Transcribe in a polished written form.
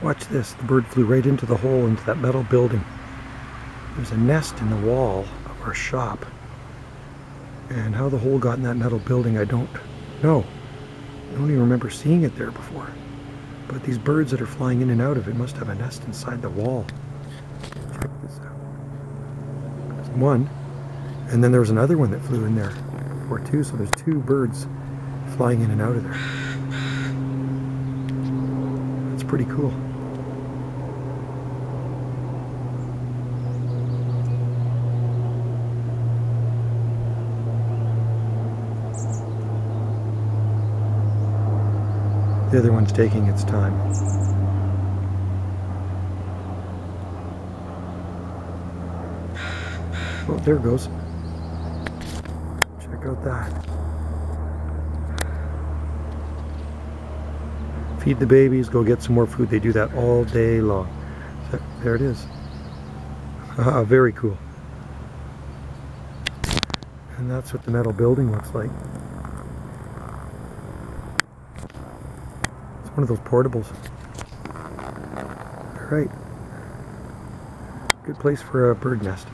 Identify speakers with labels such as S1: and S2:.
S1: Watch this. The bird flew right into the hole into that metal building. There's a nest in the wall of our shop. And how the hole got in that metal building, I don't know. I don't even remember seeing it there before. But these birds that are flying in and out of it must have a nest inside the wall. Check this out. There's one. And then there was another one that flew in there before too. So there's two birds flying in and out of there. That's pretty cool. The other one's taking its time. Oh, there it goes. Check out that. Feed the babies, go get some more food. They do that all day long. So, there it is. Very cool. And that's what the metal building looks like. It's one of those portables. All right. Good place for a bird nest.